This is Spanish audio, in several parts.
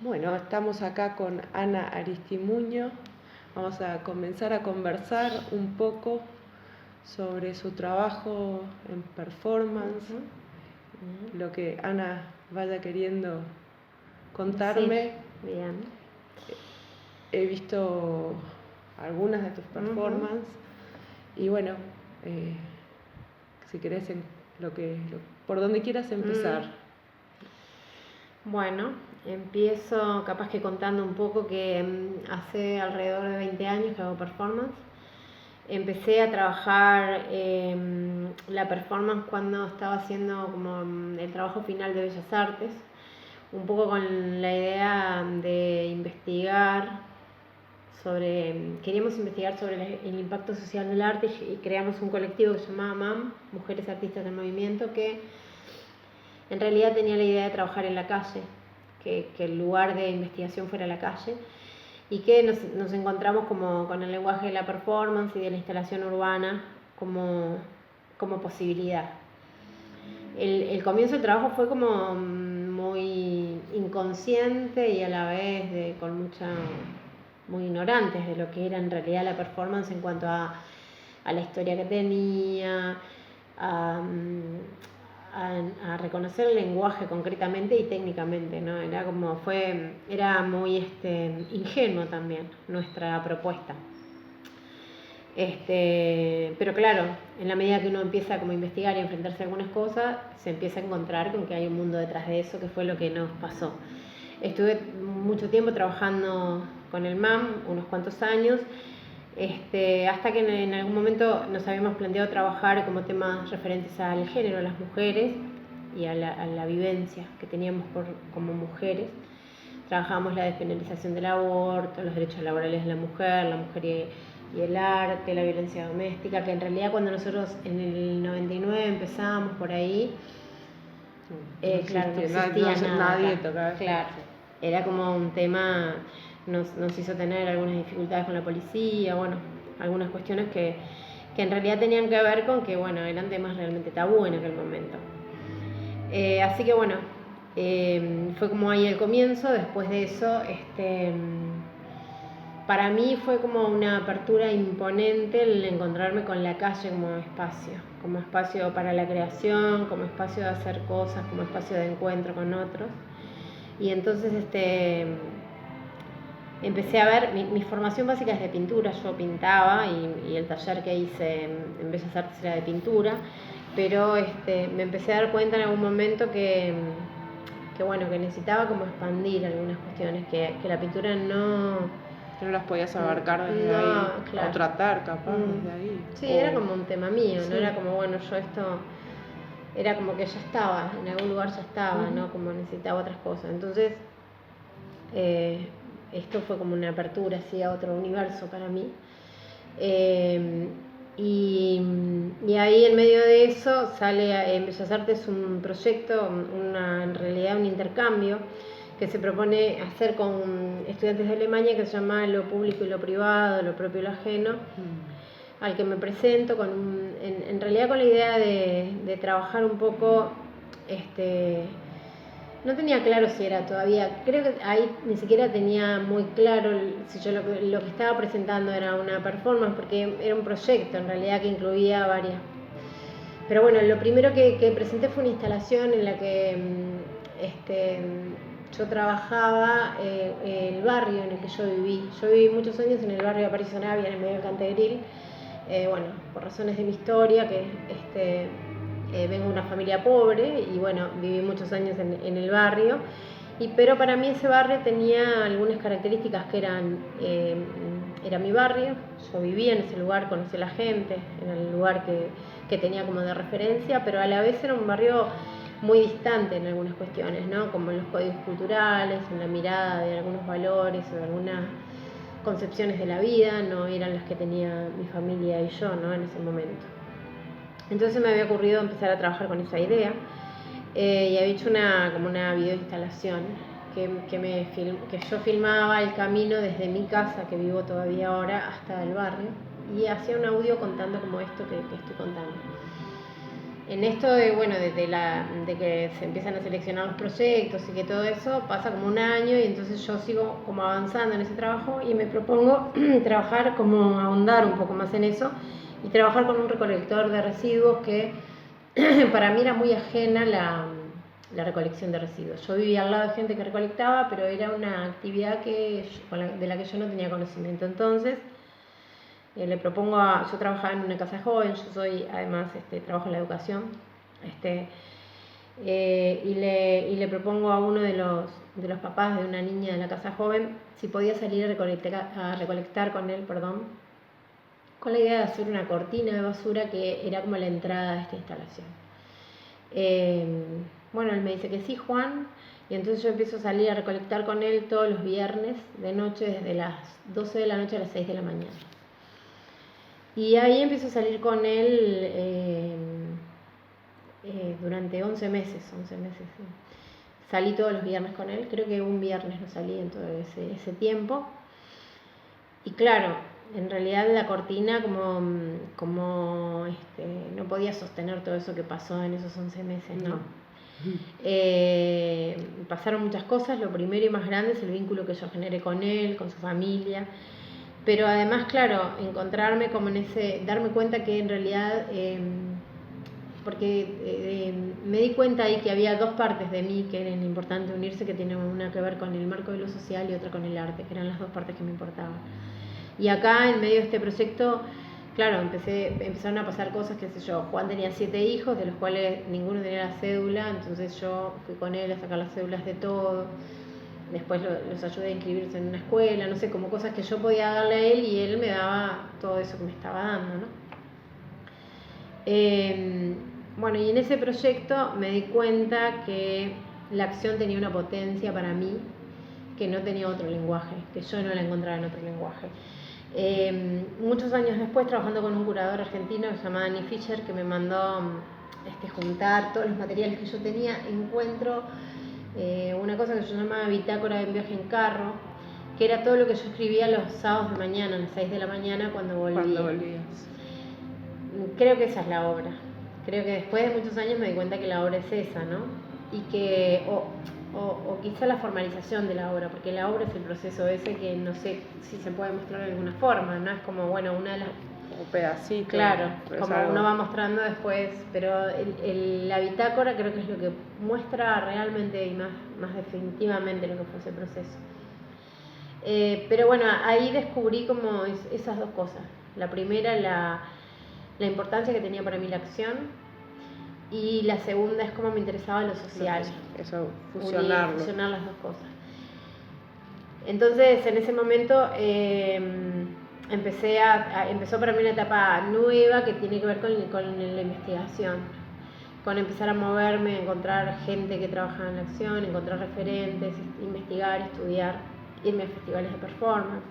Bueno, estamos acá con Ana Aristimuño. Vamos a comenzar a conversar un poco sobre su trabajo en performance, lo que Ana vaya queriendo contarme. Sí, bien. He visto algunas de tus performances y bueno, si querés por donde quieras empezar. Bueno, empiezo capaz que contando un poco que hace alrededor de 20 años que hago performance. Empecé a trabajar la performance cuando estaba haciendo como el trabajo final de Bellas Artes, un poco con la idea de queríamos investigar sobre el impacto social del arte y creamos un colectivo que se llamaba MAM, Mujeres Artistas del Movimiento, que en realidad tenía la idea de trabajar en la calle, que el lugar de investigación fuera la calle, y que nos encontramos como con el lenguaje de la performance y de la instalación urbana como posibilidad. El comienzo del trabajo fue como muy inconsciente y a la vez muy ignorantes de lo que era en realidad la performance en cuanto a la historia que tenía, a reconocer el lenguaje concretamente y técnicamente, ¿no? Era muy ingenuo también nuestra propuesta. Pero claro, en la medida que uno empieza como a investigar y a enfrentarse a algunas cosas, se empieza a encontrar con que hay un mundo detrás de eso, que fue lo que nos pasó. Estuve mucho tiempo trabajando con el MAM, unos cuantos años, hasta que en algún momento nos habíamos planteado trabajar como temas referentes al género, a las mujeres y a la vivencia que teníamos como mujeres. Trabajábamos la despenalización del aborto, los derechos laborales de la mujer y el arte, la violencia doméstica, que en realidad cuando nosotros en el 99 empezamos por ahí, claro, no existía nada. Nadie tocaba. Claro, era como un tema, nos hizo tener algunas dificultades con la policía, bueno, algunas cuestiones que en realidad tenían que ver con que, bueno, eran temas realmente tabú en aquel momento. Así que bueno, fue como ahí el comienzo. Después de eso, para mí fue como una apertura imponente el encontrarme con la calle como espacio para la creación, como espacio de hacer cosas, como espacio de encuentro con otros. Y entonces empecé a ver, mi formación básica es de pintura, yo pintaba y el taller que hice en Bellas Artes era de pintura, pero me empecé a dar cuenta en algún momento que necesitaba como expandir algunas cuestiones que la pintura no las podías abarcar desde ahí, claro. O tratar capaz desde ahí. Sí, era como un tema mío, sí. No era como, bueno, yo esto era como que ya estaba, en algún lugar ya estaba, ¿no? Como necesitaba otras cosas. Entonces, esto fue como una apertura así a otro universo para mí. Y ahí en medio de eso sale en Bellas Artes un proyecto, en realidad un intercambio que se propone hacer con estudiantes de Alemania, que se llama Lo Público y lo Privado, Lo Propio y lo Ajeno, al que me presento en realidad con la idea de trabajar un poco. No tenía claro si era todavía, creo que ahí ni siquiera tenía muy claro si yo lo que estaba presentando era una performance, porque era un proyecto en realidad que incluía varias. Pero bueno, lo primero que presenté fue una instalación en la que yo trabajaba el barrio en el que yo viví. Yo viví muchos años en el barrio de Aparicio Navia, en el medio del Cantegril, bueno, por razones de mi historia, que vengo de una familia pobre y bueno, viví muchos años en el barrio, pero para mí ese barrio tenía algunas características que era mi barrio, yo vivía en ese lugar, conocí a la gente, era el lugar que tenía como de referencia, pero a la vez era un barrio muy distante en algunas cuestiones, ¿no? Como en los códigos culturales, en la mirada de algunos valores o de algunas concepciones de la vida, no eran las que tenía mi familia y yo, ¿no? En ese momento. Entonces me había ocurrido empezar a trabajar con esa idea y había hecho como una videoinstalación que yo filmaba el camino desde mi casa, que vivo todavía ahora, hasta el barrio, y hacía un audio contando como esto que estoy contando. en esto de, bueno, de que se empiezan a seleccionar los proyectos y que todo eso pasa como un año y entonces yo sigo como avanzando en ese trabajo y me propongo trabajar como ahondar un poco más en eso y trabajar con un recolector de residuos que para mí era muy ajena la recolección de residuos. Yo vivía al lado de gente que recolectaba, pero era una actividad de la que yo no tenía conocimiento. Entonces, le propongo yo trabajaba en una casa joven, yo soy, además, trabajo en la educación, y le propongo a uno de los papás de una niña de la casa joven si podía salir a recolectar con él, con la idea de hacer una cortina de basura que era como la entrada de esta instalación. Bueno, él me dice que sí, Juan, y entonces yo empiezo a salir a recolectar con él todos los viernes de noche, desde las 12 de la noche a las 6 de la mañana. Y ahí empiezo a salir con él durante 11 meses. Sí. Salí todos los viernes con él, creo que un viernes no salí en todo ese tiempo. Y claro, en realidad la cortina como no podía sostener todo eso que pasó en esos 11 meses, ¿no? Pasaron muchas cosas, lo primero y más grande es el vínculo que yo generé con él, con su familia. Pero además, claro, encontrarme como darme cuenta que en realidad, porque me di cuenta ahí que había dos partes de mí que eran importantes unirse, que tienen una que ver con el marco de lo social y otra con el arte, que eran las dos partes que me importaban. Y acá, en medio de este proyecto, claro, empezaron a pasar cosas, qué sé yo, Juan tenía 7 hijos, de los cuales ninguno tenía la cédula, entonces yo fui con él a sacar las cédulas de todo. Después los ayudé a inscribirse en una escuela, no sé, como cosas que yo podía darle a él y él me daba todo eso que me estaba dando, ¿no? Bueno, y en ese proyecto me di cuenta que la acción tenía una potencia para mí que no tenía otro lenguaje, que yo no la encontraba en otro lenguaje. Muchos años después, trabajando con un curador argentino que se llamaba Annie Fischer, que me mandó juntar todos los materiales que yo tenía, encuentro una cosa que yo llamaba bitácora de un viaje en carro, que era todo lo que yo escribía los sábados de mañana, a las 6 de la mañana cuando volvías. Creo que esa es la obra. Creo que después de muchos años me di cuenta que la obra es esa, ¿no? Y que, o quizá la formalización de la obra, porque la obra es el proceso ese que no sé si se puede mostrar de alguna forma, ¿no? Es como, bueno, una de las... Un pedacito. Claro, como uno va mostrando después, pero la bitácora creo que es lo que muestra realmente y más definitivamente lo que fue ese proceso. Pero bueno, ahí descubrí como esas dos cosas. La primera, la importancia que tenía para mí la acción, y la segunda es cómo me interesaba lo social. Eso, fusionar las dos cosas. Entonces, en ese momento... empezó para mí una etapa nueva que tiene que ver con la investigación, con empezar a moverme, encontrar gente que trabaja en la acción, encontrar referentes, investigar, estudiar, irme a festivales de performance,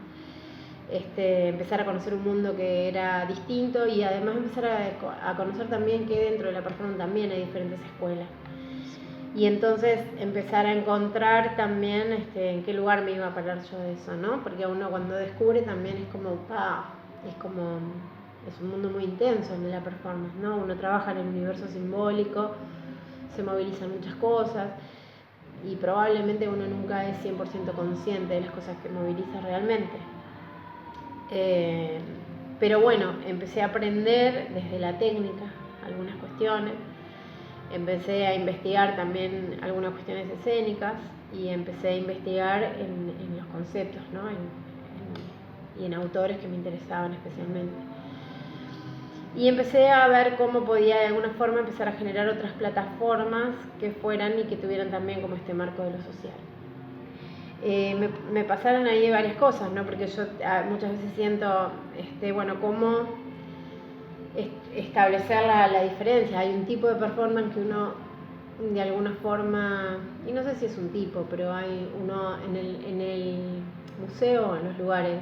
empezar a conocer un mundo que era distinto y además empezar a conocer también que dentro de la performance también hay diferentes escuelas. Y entonces empezar a encontrar también en qué lugar me iba a parar yo de eso, ¿no? Porque uno cuando descubre también es un mundo muy intenso el de la performance, ¿no? Uno trabaja en el universo simbólico, se movilizan muchas cosas y probablemente uno nunca es 100% consciente de las cosas que moviliza realmente. Pero bueno, empecé a aprender desde la técnica algunas cuestiones. Empecé a investigar también algunas cuestiones escénicas y empecé a investigar en los conceptos, ¿no? Y en autores que me interesaban especialmente. Y empecé a ver cómo podía de alguna forma empezar a generar otras plataformas que fueran y que tuvieran también como este marco de lo social. Me pasaron ahí varias cosas, ¿no? Porque yo muchas veces siento, cómo establecer la diferencia. Hay un tipo de performance que uno de alguna forma, y no sé si es un tipo, pero hay uno en el museo, en los lugares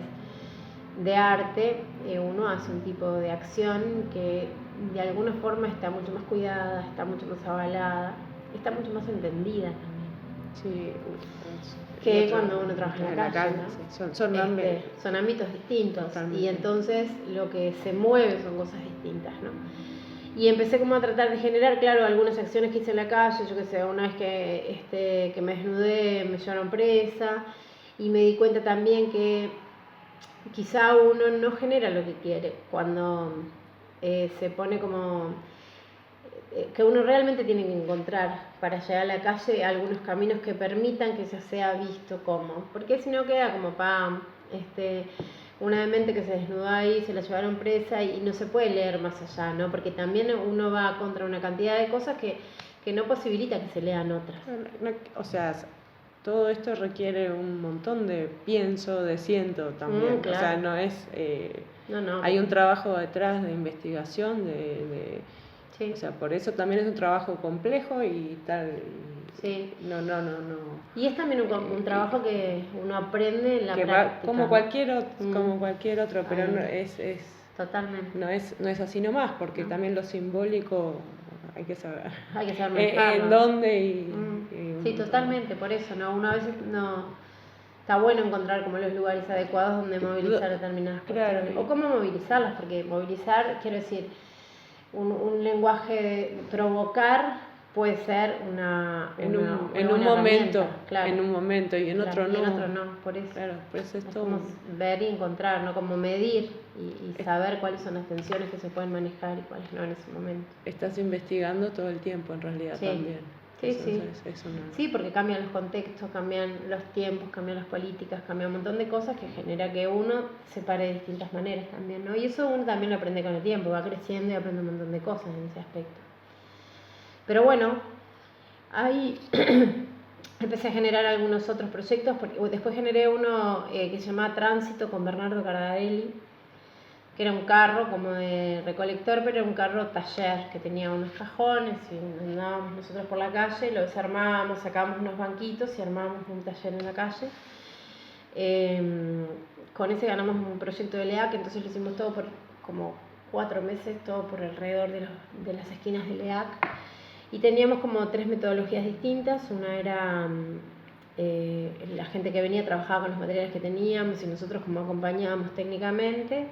de arte, uno hace un tipo de acción que de alguna forma está mucho más cuidada, está mucho más avalada, está mucho más entendida también. Sí, que cuando uno trabaja en la calle, ¿no? Sí, son ámbitos distintos. Totalmente. Y entonces lo que se mueve son cosas distintas, ¿no? Y empecé como a tratar de generar, claro, algunas acciones que hice en la calle. Yo qué sé, una vez que me desnudé, me llevaron presa, y me di cuenta también que quizá uno no genera lo que quiere cuando se pone como que uno realmente tiene que encontrar para llegar a la calle algunos caminos que permitan que se sea visto como, porque si no queda como una demente que se desnudó ahí, se la llevaron presa y no se puede leer más allá, ¿no? Porque también uno va contra una cantidad de cosas que no posibilita que se lean otras. O sea, todo esto requiere un montón de pienso, de siento también. Claro. O sea, no es... No. Hay un trabajo detrás de investigación, Sí. O sea, por eso también es un trabajo complejo y tal. Sí. No. Y es también un trabajo que uno aprende en la que práctica. Va como cualquier otro, pero no es totalmente. No es así nomás, porque también lo simbólico hay que saber. Hay que saber manejarlo. En dónde y sí, totalmente, por eso, ¿no? Uno a veces no... Está bueno encontrar como los lugares adecuados donde movilizar determinadas cuestiones. O cómo movilizarlas, porque movilizar, quiero decir, un lenguaje de provocar puede ser en un momento, claro. En un momento y en otro no. Y en otro no, por eso. Claro, por eso es todo. Como ver y encontrar, ¿no? Como medir y saber cuáles son las tensiones que se pueden manejar y cuáles no en ese momento. Estás investigando todo el tiempo en realidad también. Sí. Sí, porque cambian los contextos, cambian los tiempos, cambian las políticas, cambian un montón de cosas que genera que uno se pare de distintas maneras también, ¿no? Y eso uno también lo aprende con el tiempo, va creciendo y aprende un montón de cosas en ese aspecto. Pero bueno, ahí empecé a generar algunos otros proyectos, porque después generé uno que se llamaba Tránsito con Bernardo Cardarelli, que era un carro como de recolector, pero era un carro taller que tenía unos cajones y andábamos nosotros por la calle, lo desarmábamos, sacábamos unos banquitos y armábamos un taller en la calle. Con ese ganamos un proyecto de LEAC, entonces lo hicimos todo por como 4 meses, todo por alrededor de las esquinas de LEAC. Y teníamos como 3 metodologías distintas. Una era la gente que venía trabajaba con los materiales que teníamos y nosotros como acompañábamos técnicamente.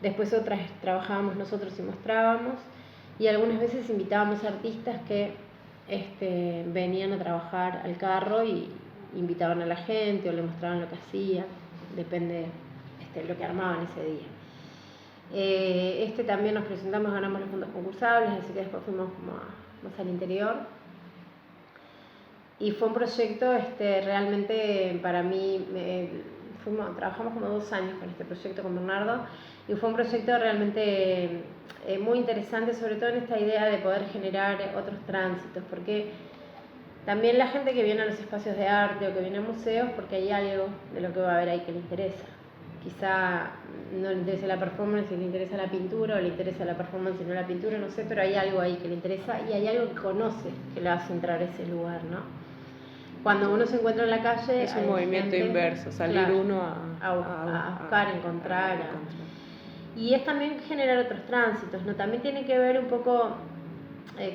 Después otras trabajábamos nosotros y mostrábamos, y algunas veces invitábamos a artistas que venían a trabajar al carro y invitaban a la gente o le mostraban lo que hacían, depende de lo que armaban ese día. También nos presentamos, ganamos los fondos concursables, así que después fuimos como más al interior. Y fue un proyecto realmente para mí, trabajamos como 2 años con este proyecto con Bernardo, y fue un proyecto realmente muy interesante, sobre todo en esta idea de poder generar otros tránsitos, porque también la gente que viene a los espacios de arte o que viene a museos, porque hay algo de lo que va a ver ahí que le interesa. Quizá no le interesa la performance y le interesa la pintura, o le interesa la performance y no la pintura, no sé, pero hay algo ahí que le interesa y hay algo que conoce que le hace entrar a ese lugar, ¿no? Cuando uno se encuentra en la calle... Es un movimiento inverso, salir uno a buscar, encontrar. Y es también generar otros tránsitos, ¿no? También tiene que ver un poco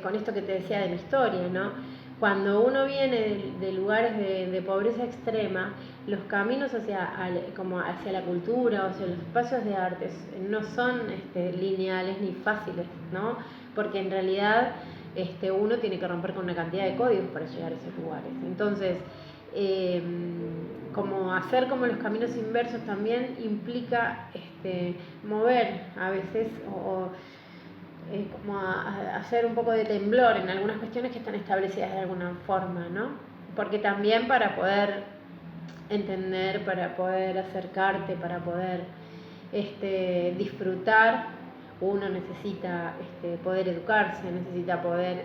con esto que te decía de mi historia, ¿no? Cuando uno viene de lugares de pobreza extrema, los caminos hacia la cultura o hacia los espacios de arte no son lineales ni fáciles, ¿no? Porque en realidad uno tiene que romper con una cantidad de códigos para llegar a esos lugares. Entonces, como hacer como los caminos inversos también implica mover a veces como hacer un poco de temblor en algunas cuestiones que están establecidas de alguna forma, ¿no? Porque también para poder entender, para poder acercarte, para poder disfrutar, uno necesita poder educarse, necesita poder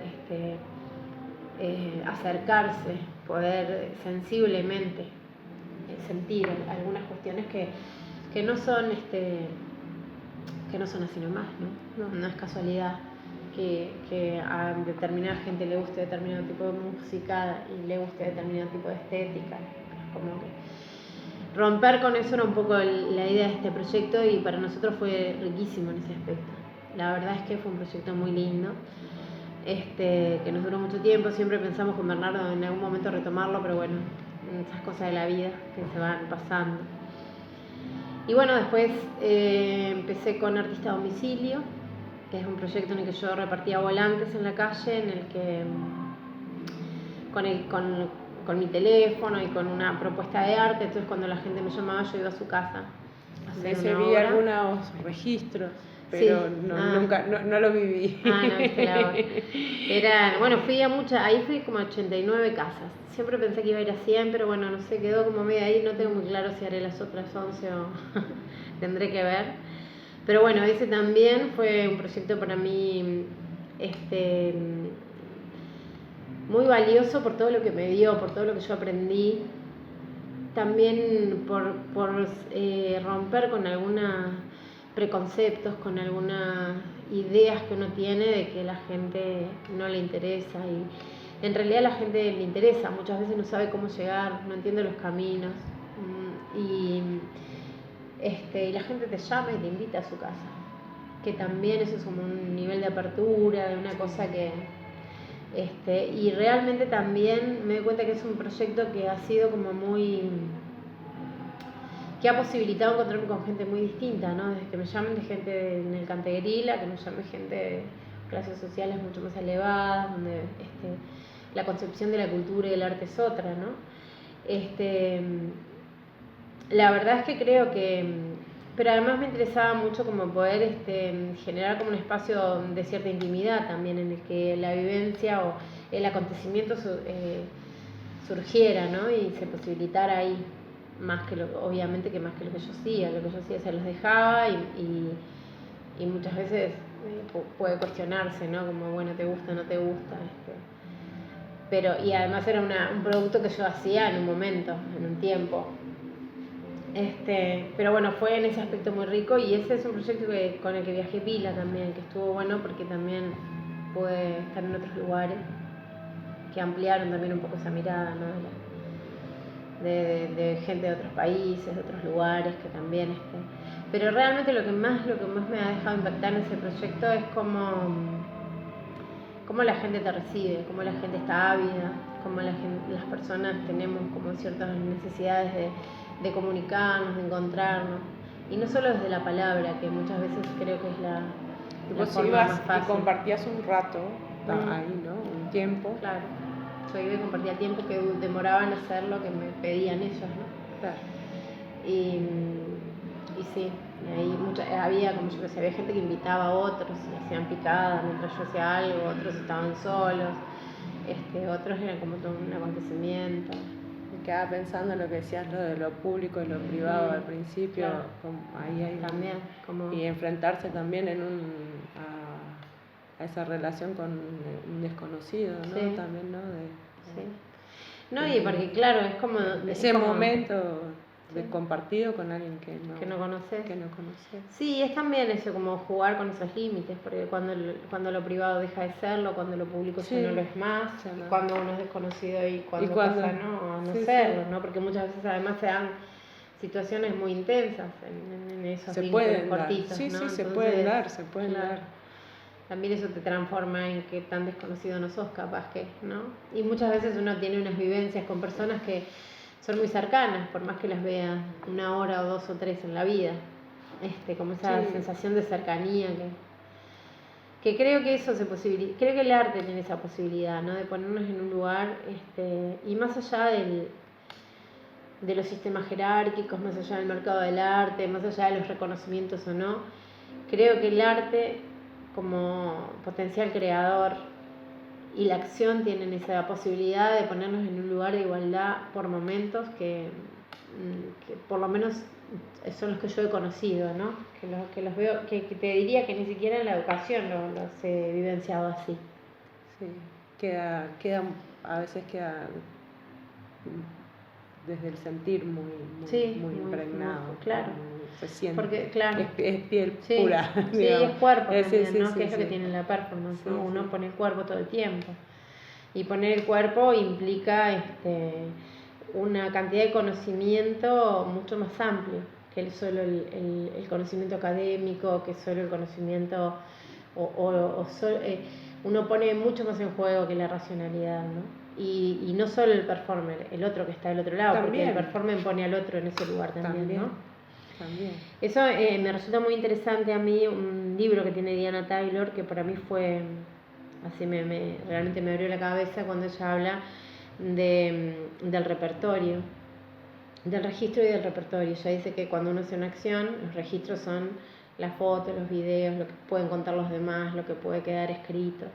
acercarse, poder sensiblemente sentir algunas cuestiones que no son así nomás, ¿no? No es casualidad que a determinada gente le guste determinado tipo de música y le guste determinado tipo de estética. Como que romper con eso era un poco la idea de este proyecto, y para nosotros fue riquísimo en ese aspecto. La verdad es que fue un proyecto muy lindo, que nos duró mucho tiempo. Siempre pensamos con Bernardo en algún momento retomarlo, pero bueno, esas cosas de la vida que se van pasando. Y bueno, después empecé con Artista a Domicilio, que es un proyecto en el que yo repartía volantes en la calle, en el que con mi teléfono y con una propuesta de arte, entonces cuando la gente me llamaba yo iba a su casa a hacer Se una vi obra. algunos registros, pero Sí. nunca lo viví. No viste la obra. Bueno, ahí fui como a 89 casas. Siempre pensé que iba a ir a 100, pero bueno, no sé, quedó como medio ahí, no tengo muy claro si haré las otras 11 o tendré que ver. Pero bueno, ese también fue un proyecto para mí muy valioso por todo lo que me dio, por todo lo que yo aprendí. También por romper con algunos preconceptos, con algunas ideas que uno tiene de que la gente no le interesa, y en realidad a la gente le interesa, muchas veces no sabe cómo llegar, no entiende los caminos, y la gente te llama y te invita a su casa, que también eso es como un nivel de apertura, de una cosa que y realmente también me doy cuenta que es un proyecto que ha sido como que ha posibilitado encontrarme con gente muy distinta, ¿no? Desde que me llamen de gente en el Cantegril, a que me llame gente de clases sociales mucho más elevadas, donde la concepción de la cultura y el arte es otra, ¿no? La verdad es que creo que... Pero además me interesaba mucho como poder generar como un espacio de cierta intimidad también, en el que la vivencia o el acontecimiento surgiera, ¿no? Y se posibilitara ahí, obviamente que más que lo que yo hacía. Lo que yo hacía se los dejaba y muchas veces puede cuestionarse, ¿no? Como, bueno, ¿te gusta o no te gusta? Y además era un producto que yo hacía en un momento, en un tiempo. Pero bueno, fue en ese aspecto muy rico, y ese es un proyecto con el que viajé pila también, que estuvo bueno porque también pude estar en otros lugares que ampliaron también un poco esa mirada, ¿no? de gente de otros países, de otros lugares que también pero realmente lo que más me ha dejado impactar en ese proyecto es cómo la gente te recibe, cómo la gente está ávida, cómo las personas tenemos como ciertas necesidades de comunicarnos, de encontrarnos, y no solo desde la palabra, que muchas veces creo que es la forma ibas más fácil. Y compartías un rato ahí, ¿no? Un tiempo. Claro, yo iba y compartía tiempo que demoraban a hacer lo que me pedían ellos, ¿no? Claro. Y sí, y ahí había, como yo decía, había gente que invitaba a otros y hacían picadas mientras yo hacía algo, otros estaban solos, otros eran como todo un acontecimiento. Me quedaba pensando en lo que decías, lo de lo público y lo privado al principio, claro. Ahí hay también, y enfrentarse también a esa relación con un desconocido, ¿no? Sí. También, ¿no? Sí. No, y porque claro, es como... Ese momento compartido con alguien que no conoces. Sí, es también eso, como jugar con esos límites, porque cuando lo privado deja de serlo, cuando lo público ya no lo es más, cuando uno es desconocido y cuando pasa a no serlo, ¿no? Porque muchas veces además se dan situaciones muy intensas en esos vínculos cortitos, ¿no? Entonces, se pueden dar. También eso te transforma en que tan desconocido no sos, capaz que, ¿no? Y muchas veces uno tiene unas vivencias con personas que son muy cercanas, por más que las vea una hora o dos o tres en la vida, como esa sensación de cercanía que creo que eso creo que el arte tiene esa posibilidad, ¿no? De ponernos en un lugar, y más allá de los sistemas jerárquicos, más allá del mercado del arte, más allá de los reconocimientos o no, creo que el arte como potencial creador y la acción tienen esa posibilidad de ponernos en un lugar de igualdad por momentos que por lo menos son los que yo he conocido, ¿no? Que los veo, que te diría que ni siquiera en la educación los he vivenciado así. Sí, a veces queda desde el sentir muy impregnado. Muy, claro. Se siente. Porque, claro, es piel pura. Sí, es cuerpo también, ¿no? Sí, que es lo que tiene la performance, ¿no? Uno pone el cuerpo todo el tiempo. Y poner el cuerpo implica una cantidad de conocimiento mucho más amplio que solo el conocimiento académico, que solo el conocimiento uno pone mucho más en juego que la racionalidad, ¿no? Y no solo el performer, el otro que está del otro lado, también. Porque el performer pone al otro en ese lugar también. ¿No? también. Eso me resulta muy interesante a mí, un libro que tiene Diana Taylor, que para mí fue, así realmente me abrió la cabeza cuando ella habla del repertorio, del registro y del repertorio. Ella dice que cuando uno hace una acción, los registros son las fotos, los videos, lo que pueden contar los demás, lo que puede quedar escrito,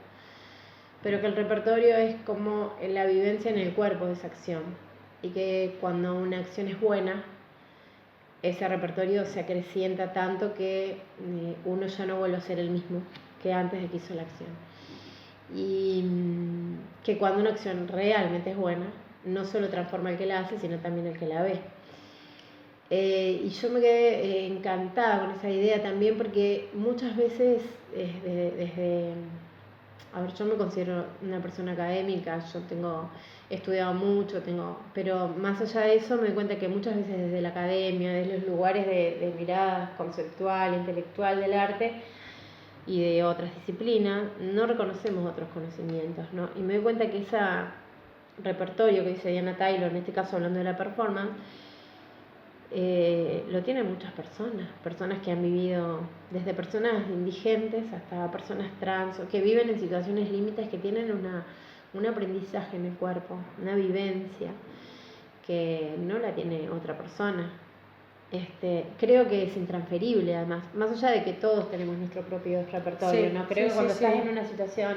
pero que el repertorio es como la vivencia en el cuerpo de esa acción, y que cuando una acción es buena, ese repertorio se acrecienta tanto que uno ya no vuelve a ser el mismo que antes de que hizo la acción. Y que cuando una acción realmente es buena, no solo transforma al que la hace, sino también al que la ve. Y yo me quedé encantada con esa idea también, porque muchas veces a ver, yo me considero una persona académica, he estudiado mucho, pero más allá de eso me doy cuenta que muchas veces desde la academia, desde los lugares de mirada conceptual, intelectual del arte y de otras disciplinas, no reconocemos otros conocimientos, ¿no? Y me doy cuenta que ese repertorio que dice Diana Taylor, en este caso hablando de la performance, lo tienen muchas personas que han vivido, desde personas indigentes hasta personas trans, o que viven en situaciones límites, que tienen un aprendizaje en el cuerpo, una vivencia que no la tiene otra persona. Creo que es intransferible, además, más allá de que todos tenemos nuestro propio repertorio, Sí, ¿no? Creo que cuando sí. estás en una situación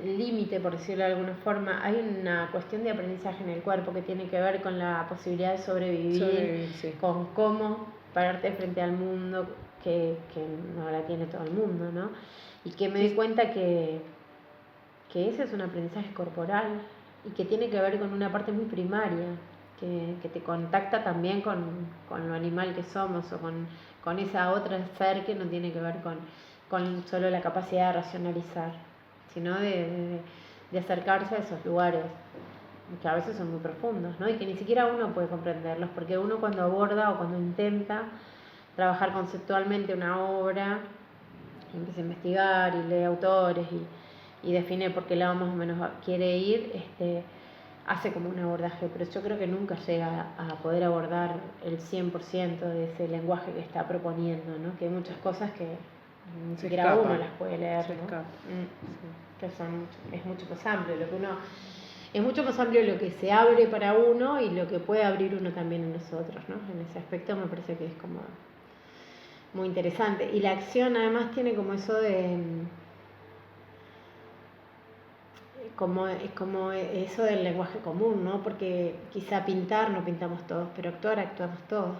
límite, por decirlo de alguna forma, hay una cuestión de aprendizaje en el cuerpo que tiene que ver con la posibilidad de sobrevivir, Sí. con cómo pararte frente al mundo, que no la tiene todo el mundo, ¿no? Y que me doy cuenta que ese es un aprendizaje corporal y que tiene que ver con una parte muy primaria, que te contacta también con lo animal que somos, o con esa otra ser que no tiene que ver con solo la capacidad de racionalizar, sino de acercarse a esos lugares que a veces son muy profundos, ¿no? Y que ni siquiera uno puede comprenderlos, porque uno cuando aborda o cuando intenta trabajar conceptualmente una obra, empieza a investigar y lee autores y define por qué lado más o menos quiere ir, hace como un abordaje, pero yo creo que nunca llega a poder abordar el 100% de ese lenguaje que está proponiendo, ¿no? Que hay muchas cosas que ni siquiera uno las puede leer, ¿no? Que es mucho más amplio es mucho más amplio lo que se abre para uno y lo que puede abrir uno también en nosotros, ¿no? En ese aspecto me parece que es como muy interesante. Y la acción además tiene como eso de es como eso del lenguaje común, ¿no? Porque quizá pintar no pintamos todos, pero actuamos todos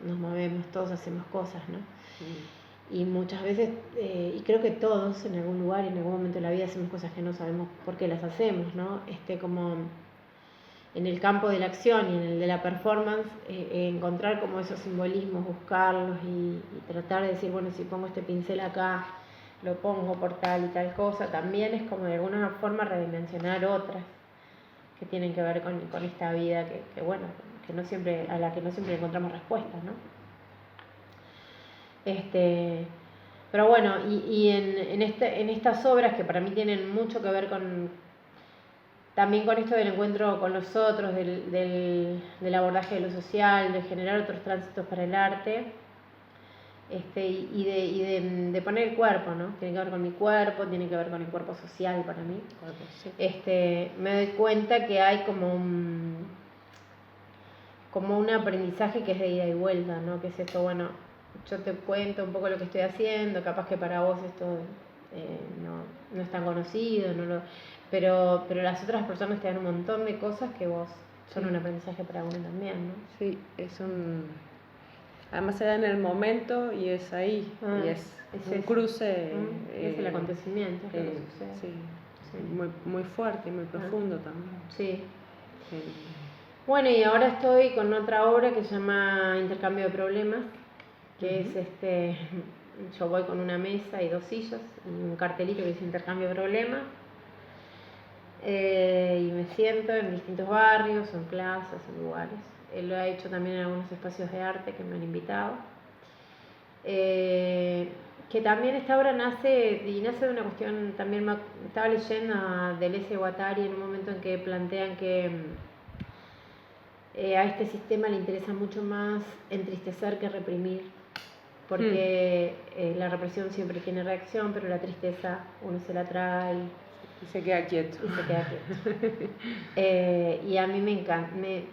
nos movemos, todos hacemos cosas, ¿no? Y muchas veces, y creo que todos en algún lugar y en algún momento de la vida hacemos cosas que no sabemos por qué las hacemos, ¿no? Como en el campo de la acción y en el de la performance, encontrar como esos simbolismos, buscarlos y tratar de decir, bueno, si pongo este pincel acá, lo pongo por tal y tal cosa, también es como de alguna forma redimensionar otras que tienen que ver con esta vida que bueno, que no siempre, a la que no siempre encontramos respuestas, ¿no? Pero bueno, y en estas obras que para mí tienen mucho que ver también con esto del encuentro con los otros, del abordaje de lo social, de generar otros tránsitos para el arte, y de poner el cuerpo, ¿no? Tiene que ver con mi cuerpo, tiene que ver con el cuerpo social para mí. Me doy cuenta que hay como un aprendizaje que es de ida y vuelta, ¿no? Que es esto, bueno, yo te cuento un poco lo que estoy haciendo, capaz que para vos esto no es tan conocido, pero las otras personas te dan un montón de cosas que vos son un aprendizaje para uno también, ¿no? Sí, además se da en el momento y es ahí, y es un cruce. Es el acontecimiento, es lo que sucede. Sí. Muy, muy fuerte y muy profundo también. Sí. Bueno, y ahora estoy con otra obra que se llama Intercambio de Problemas, que es yo voy con una mesa y 2 sillas y un cartelito que dice Intercambio de Problemas, y me siento en distintos barrios, en plazas, en lugares. Lo he hecho también en algunos espacios de arte que me han invitado. Que también esta obra nace de una cuestión, también estaba leyendo a Deleuze y Guattari en un momento en que plantean que a este sistema le interesa mucho más entristecer que reprimir, porque la represión siempre tiene reacción, pero la tristeza uno se la trae y se queda quieto. Y a mí me encanta, me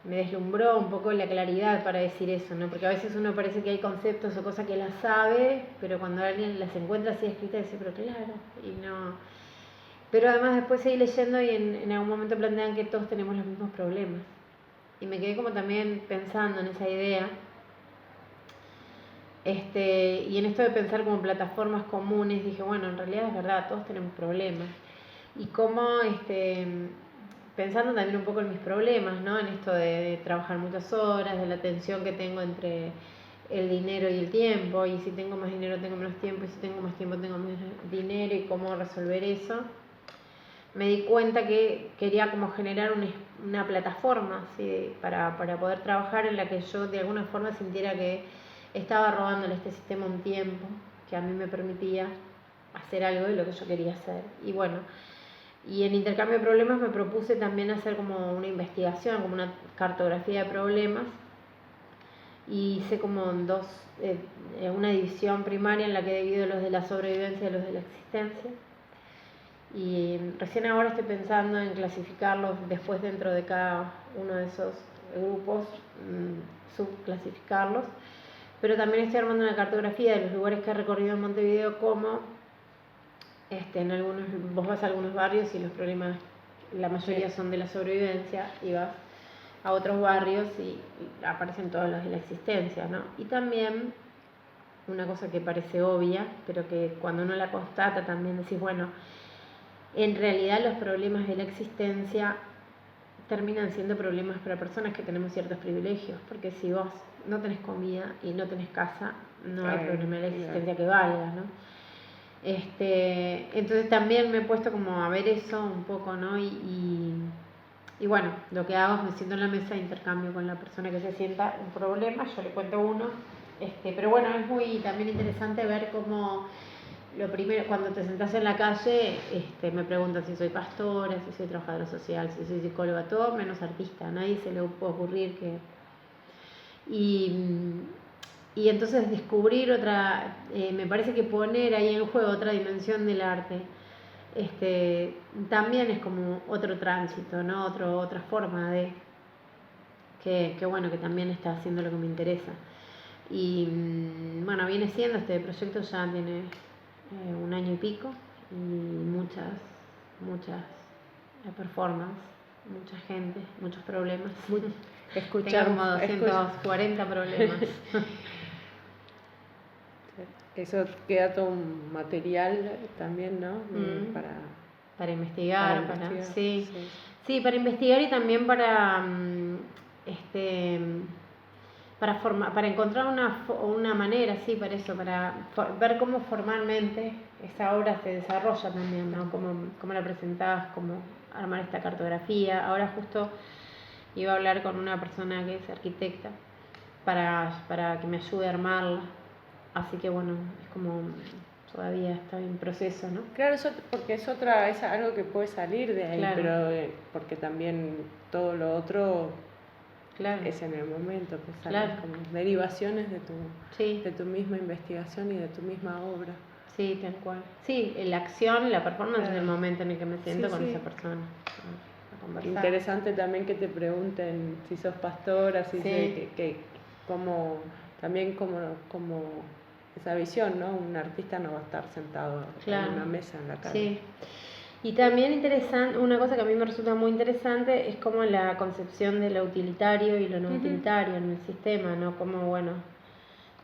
deslumbró un poco la claridad para decir eso, ¿no? Porque a veces uno parece que hay conceptos o cosas que las sabe, pero cuando alguien las encuentra así escritas dice, pero claro, y no. Pero además después seguí leyendo y en algún momento plantean que todos tenemos los mismos problemas. Y me quedé como también pensando en esa idea. Y en esto de pensar como plataformas comunes, dije, bueno, en realidad es verdad, todos tenemos problemas. Y cómo, pensando también un poco en mis problemas, ¿no? En esto de trabajar muchas horas, de la tensión que tengo entre el dinero y el tiempo, y si tengo más dinero tengo menos tiempo, y si tengo más tiempo tengo menos dinero, y cómo resolver eso. Me di cuenta que quería como generar una plataforma, ¿sí? para poder trabajar en la que yo de alguna forma sintiera que estaba robándole a este sistema un tiempo que a mí me permitía hacer algo de lo que yo quería hacer. Y bueno, y en intercambio de problemas me propuse también hacer como una investigación, como una cartografía de problemas, y hice como una división primaria en la que divido los de la sobrevivencia y los de la existencia. Y recién ahora estoy pensando en clasificarlos después dentro de cada uno de esos grupos, subclasificarlos, pero también estoy armando una cartografía de los lugares que he recorrido en Montevideo, como en algunos, vos vas a algunos barrios y los problemas, la mayoría son de la sobrevivencia, y vas a otros barrios y aparecen todos los de la existencia, ¿no? Y también una cosa que parece obvia, pero que cuando uno la constata también decís, bueno, en realidad los problemas de la existencia terminan siendo problemas para personas que tenemos ciertos privilegios, porque si vos no tenés comida y no tenés casa, no hay problema de la existencia que valga, ¿no? Entonces también me he puesto como a ver eso un poco, ¿no? Y bueno, lo que hago es me siento en la mesa de intercambio con la persona que se sienta un problema, yo le cuento uno, pero bueno, es muy también interesante ver cómo lo primero, cuando te sentás en la calle, me preguntan si soy pastora, si soy trabajadora social, si soy psicóloga, todo menos artista, a nadie se le puede ocurrir que... Y entonces descubrir otra, me parece que poner ahí en juego otra dimensión del arte, también es como otro tránsito, ¿no? Otra forma de... Que bueno, que también está haciendo lo que me interesa. Y bueno, viene siendo, este proyecto ya tiene 1 año y pico, y muchas performances, mucha gente, muchos problemas. Escuchar como 240 problemas. Eso queda todo un material también, ¿no? Para investigar, sí, para investigar, y también para para encontrar una manera, sí, para eso, para ver cómo formalmente esa obra se desarrolla también, ¿no? Cómo la presentás, cómo armar esta cartografía. Ahora justo iba a hablar con una persona que es arquitecta para que me ayude a armarla, así que bueno, es como todavía está en proceso, ¿no? Claro, eso porque es algo que puede salir de ahí, claro. Pero porque también todo lo otro, claro, es en el momento que salen, claro, como derivaciones de tu misma investigación y de tu misma obra. Sí, tal cual. Sí, la acción, la performance, claro, en el momento en el que me siento con esa persona. Interesante también que te pregunten si sos pastora, si también como esa visión, ¿no? Un artista no va a estar sentado, claro, en una mesa en la calle. Sí. Y también interesante, una cosa que a mí me resulta muy interesante es como la concepción de lo utilitario y lo no utilitario en el sistema, ¿no? Como, bueno,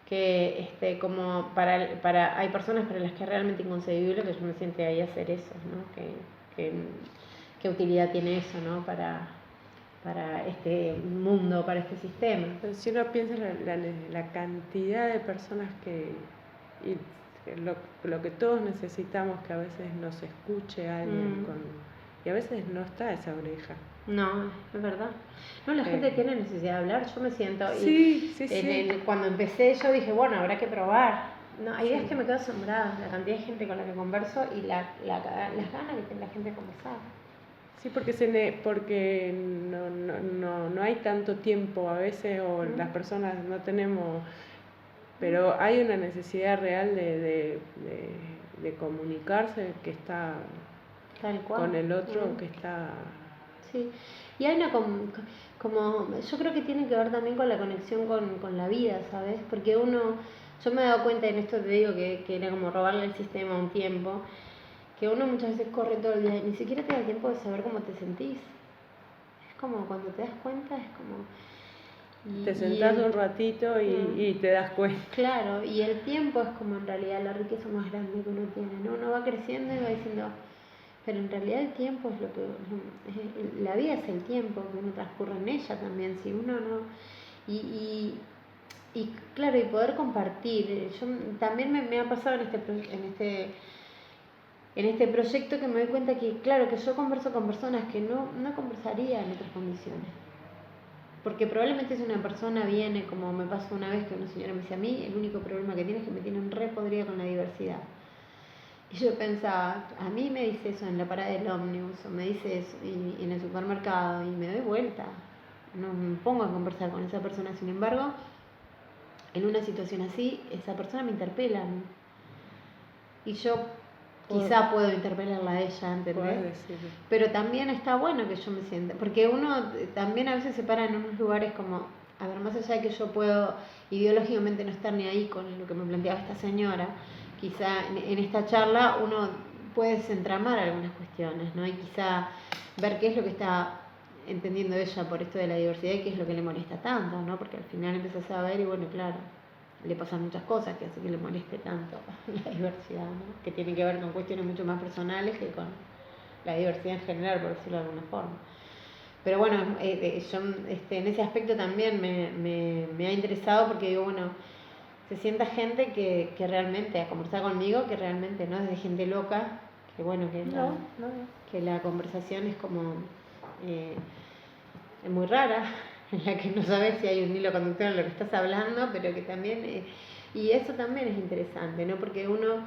que como hay personas para las que es realmente inconcebible que yo me siente ahí a hacer eso, ¿no? ¿Qué utilidad tiene eso, ¿no? Para este mundo, para este sistema? Pero si uno piensa la cantidad de personas lo que todos necesitamos, que a veces nos escuche alguien y a veces no está esa oreja. No, es verdad. No, la gente tiene necesidad de hablar, yo me siento... Cuando empecé yo dije, bueno, habrá que probar. No, hay días que me quedo asombrada, la cantidad de gente con la que converso y las ganas que tiene la gente de conversar. Sí, porque porque no hay tanto tiempo a veces, o las personas no tenemos, pero hay una necesidad real de comunicarse, que está Tal cual. con el otro, que está... Sí, y hay una como, yo creo que tiene que ver también con la conexión con la vida, ¿sabes? Porque yo me he dado cuenta, en esto te digo que era como robarle el sistema un tiempo, que uno muchas veces corre todo el día y ni siquiera te da tiempo de saber cómo te sentís. Es como cuando te das cuenta, es como... Te sentás un ratito y te das cuenta. Claro, y el tiempo es como en realidad la riqueza más grande que uno tiene, ¿no? Uno va creciendo y va diciendo, pero en realidad el tiempo es lo que... La vida es el tiempo que uno transcurre en ella también, si uno no... Y claro, y poder compartir. Yo también me ha pasado en este proyecto que me doy cuenta que, claro, que yo converso con personas que no conversaría en otras condiciones. Porque probablemente si una persona viene, como me pasó una vez que una señora me dice a mí, el único problema que tiene es que me tienen re podrida con la diversidad. Y yo pensaba, a mí me dice eso en la parada del ómnibus, o me dice eso y en el supermercado, y me doy vuelta. No me pongo a conversar con esa persona. Sin embargo, en una situación así, esa persona me interpela a mí. Y yo quizá puedo interpelarla a ella, ¿entendés? Pero también está bueno que yo me sienta, porque uno también a veces se para en unos lugares como, a ver, más allá de que yo puedo ideológicamente no estar ni ahí con lo que me planteaba esta señora, quizá en esta charla uno puede desentramar algunas cuestiones, ¿no? Y quizá ver qué es lo que está entendiendo ella por esto de la diversidad y qué es lo que le molesta tanto, ¿no? Porque al final empiezas a ver y bueno, claro, le pasan muchas cosas que hacen que le moleste tanto la diversidad, ¿no? Que tiene que ver con cuestiones mucho más personales que con la diversidad en general, por decirlo de alguna forma. Pero bueno, yo en ese aspecto también me ha interesado porque digo, bueno, se sienta gente que realmente, a conversar conmigo, que realmente no es de gente loca, que bueno, que la conversación es como es muy rara, en la que no sabes si hay un hilo conductor en lo que estás hablando, pero que también, y eso también es interesante, ¿no? Porque uno,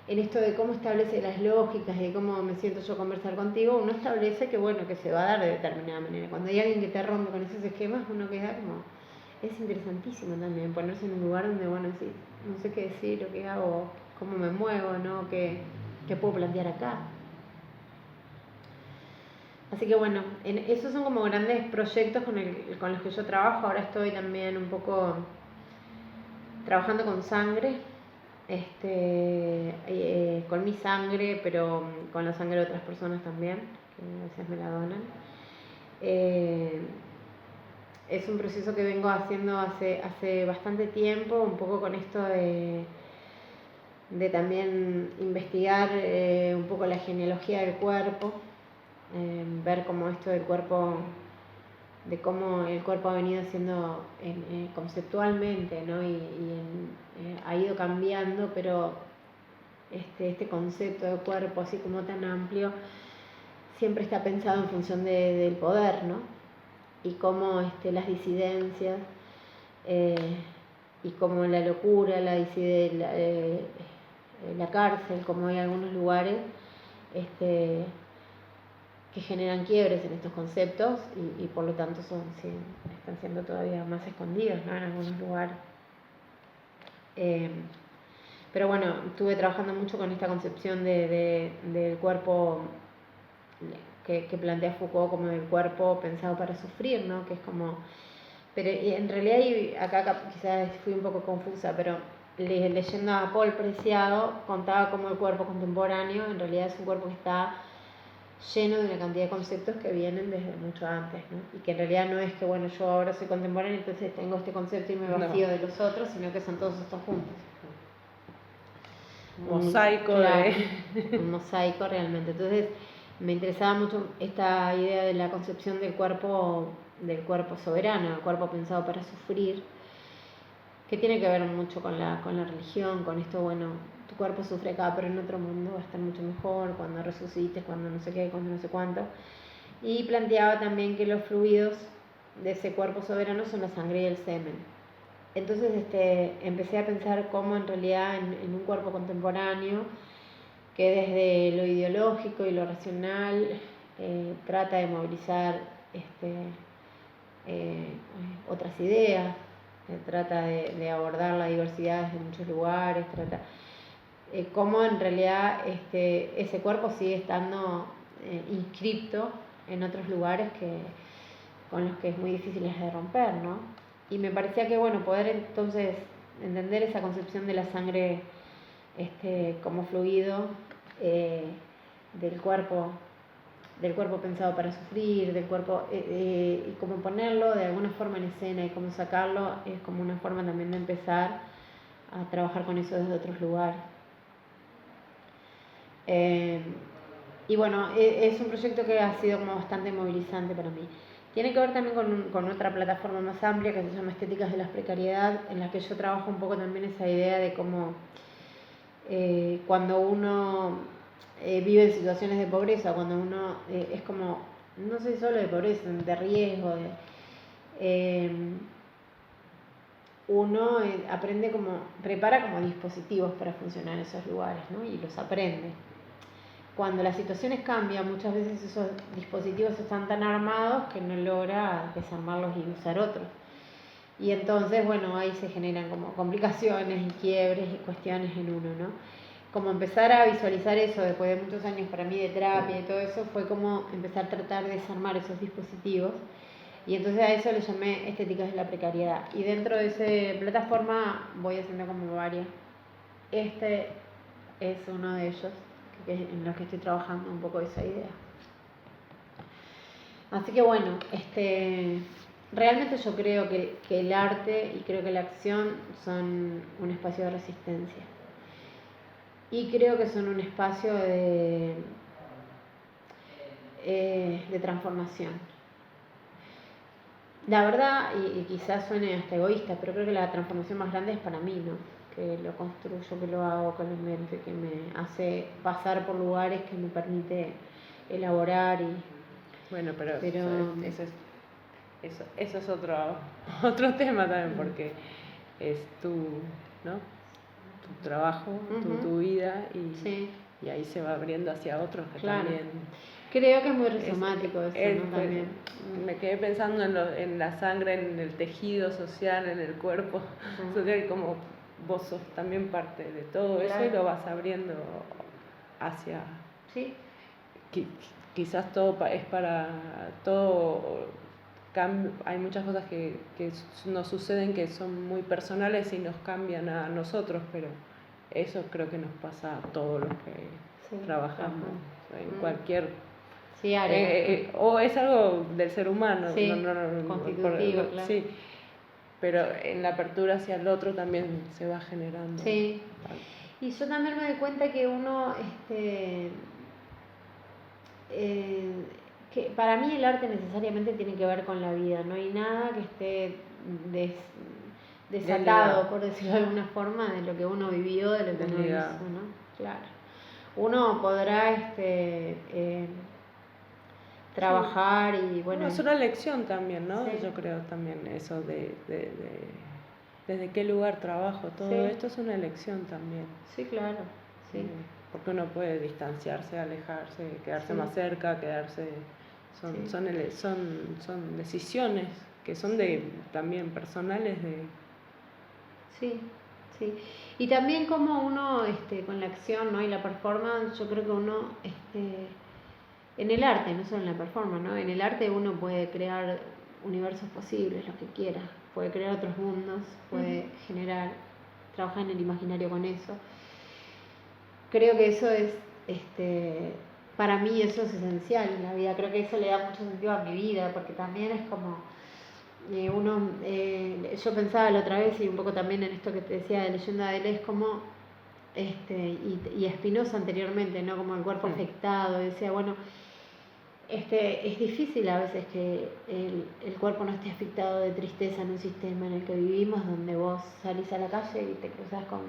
en esto de cómo establece las lógicas y de cómo me siento yo a conversar contigo, uno establece que bueno, que se va a dar de determinada manera. Cuando hay alguien que te rompe con esos esquemas, uno queda como, es interesantísimo también ponerse en un lugar donde, bueno, sí, no sé qué decir o qué hago, cómo me muevo, ¿no? ¿Qué puedo plantear acá? Así que bueno, esos son como grandes proyectos con los que yo trabajo. Ahora estoy también un poco trabajando con sangre, con mi sangre, pero con la sangre de otras personas también, que a veces me la donan. Es un proceso que vengo haciendo hace bastante tiempo, un poco con esto de también investigar un poco la genealogía del cuerpo, ver cómo esto del cuerpo, de cómo el cuerpo ha venido siendo conceptualmente, ¿no? Ha ido cambiando, pero este concepto de cuerpo así como tan amplio siempre está pensado en función del poder, ¿no? Y cómo las disidencias y como la locura, la cárcel, como hay algunos lugares que generan quiebres en estos conceptos y por lo tanto están siendo todavía más escondidos, ¿no? En algunos lugares. Pero bueno, estuve trabajando mucho con esta concepción del cuerpo que plantea Foucault como del cuerpo pensado para sufrir, ¿no? Que es como... Pero en realidad, acá quizás fui un poco confusa, pero leyendo a Paul Preciado, contaba como el cuerpo contemporáneo en realidad es un cuerpo que está lleno de una cantidad de conceptos que vienen desde mucho antes, ¿no? Y que en realidad no es que, bueno, yo ahora soy contemporánea, entonces tengo este concepto y me vacío de los otros, sino que son todos estos juntos. Un mosaico, claro, un mosaico realmente. Entonces me interesaba mucho esta idea de la concepción del cuerpo soberano, el cuerpo pensado para sufrir, que tiene que ver mucho con la religión, con esto, bueno, tu cuerpo sufre acá, pero en otro mundo va a estar mucho mejor, cuando resucites, cuando no sé qué, cuando no sé cuánto. Y planteaba también que los fluidos de ese cuerpo soberano son la sangre y el semen. Entonces empecé a pensar cómo en realidad en un cuerpo contemporáneo, que desde lo ideológico y lo racional trata de movilizar otras ideas, trata de abordar la diversidad desde muchos lugares, trata cómo en realidad ese cuerpo sigue estando inscripto en otros lugares con los que es muy difícil de romper, ¿no? Y me parecía que, bueno, poder entonces entender esa concepción de la sangre como fluido del cuerpo pensado para sufrir, del cuerpo, y cómo ponerlo de alguna forma en escena y cómo sacarlo, es como una forma también de empezar a trabajar con eso desde otros lugares. Y bueno, es un proyecto que ha sido como bastante movilizante para mí. Tiene que ver también con otra plataforma más amplia que se llama Estéticas de la Precariedad, en la que yo trabajo un poco también esa idea de cómo cuando uno vive en situaciones de pobreza, cuando uno es como, no sé solo de pobreza, de riesgo, uno aprende prepara como dispositivos para funcionar en esos lugares, ¿no? Y los aprende. Cuando las situaciones cambian, muchas veces esos dispositivos están tan armados que no logra desarmarlos y usar otros. Y entonces, bueno, ahí se generan como complicaciones y quiebres y cuestiones en uno, ¿no? Como empezar a visualizar eso después de muchos años para mí de terapia y todo eso, fue como empezar a tratar de desarmar esos dispositivos. Y entonces a eso le llamé Estéticas de la Precariedad. Y dentro de esa plataforma voy haciendo como varias. Este es uno de ellos en los que estoy trabajando un poco esa idea. Así que bueno, realmente yo creo que el arte y creo que la acción son un espacio de resistencia. Y creo que son un espacio de transformación. La verdad, y quizás suene hasta egoísta, pero creo que la transformación más grande es para mí, ¿no? Que lo construyo, que lo hago, que lo invento, que me hace pasar por lugares que me permite elaborar y... Bueno, pero eso es otro tema también, porque es ¿no? Tu trabajo, tu vida, y ahí se va abriendo hacia otros que también... Creo que es muy rizomático eso, ¿no? También. Me quedé pensando en la sangre, en el tejido social, en el cuerpo social, como vos sos también parte de todo eso y lo vas abriendo hacia... Sí. Quizás todo es para todo... Hay muchas cosas que nos suceden que son muy personales y nos cambian a nosotros, pero eso creo que nos pasa a todos los que trabajamos en cualquier área. O es algo del ser humano, constitutivo, claro. Sí, pero en la apertura hacia el otro también se va generando. Sí. Y yo también me doy cuenta que uno que para mí el arte necesariamente tiene que ver con la vida, no hay nada que esté desatado, por decirlo de alguna forma, de lo que uno vivió, de lo que uno hizo, ¿no? Claro. Uno podrá trabajar y bueno... es una lección también, ¿no? Sí. Yo creo también eso de desde qué lugar trabajo, todo esto es una elección también. Sí, claro, sí. Porque uno puede distanciarse, alejarse, quedarse más cerca, quedarse... Son decisiones que son también personales de... Sí. Y también como uno, con la acción, ¿no? Y la performance, yo creo que uno, en el arte, no solo en la performance, ¿no? En el arte uno puede crear universos posibles, los que quiera, puede crear otros mundos, puede generar, trabajar en el imaginario con eso. Creo que eso es, para mí eso es esencial en la vida, creo que eso le da mucho sentido a mi vida, porque también es como yo pensaba la otra vez y un poco también en esto que te decía de Leyenda de Deleuze, como y Spinoza anteriormente, ¿no? Como el cuerpo afectado, decía, bueno, es difícil a veces que el cuerpo no esté afectado de tristeza en un sistema en el que vivimos, donde vos salís a la calle y te cruzas con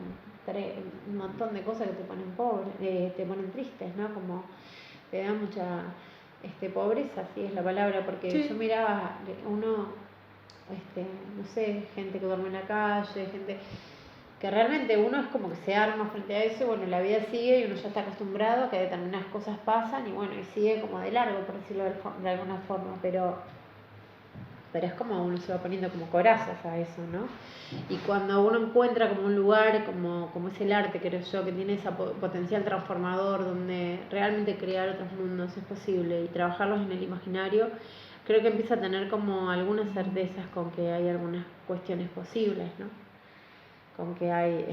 un montón de cosas que te ponen pobre, te ponen tristes, ¿no? Como te da mucha pobreza, sí es la palabra, porque yo miraba uno, no sé, gente que duerme en la calle, gente que realmente uno es como que se arma frente a eso, bueno, la vida sigue y uno ya está acostumbrado a que determinadas cosas pasan y bueno, y sigue como de largo, por decirlo de alguna forma, pero es como uno se va poniendo como corazas a eso, ¿no? Y cuando uno encuentra como un lugar, como es el arte, creo yo, que tiene ese potencial transformador, donde realmente crear otros mundos es posible y trabajarlos en el imaginario, creo que empieza a tener como algunas certezas con que hay algunas cuestiones posibles, ¿no? Con que hay,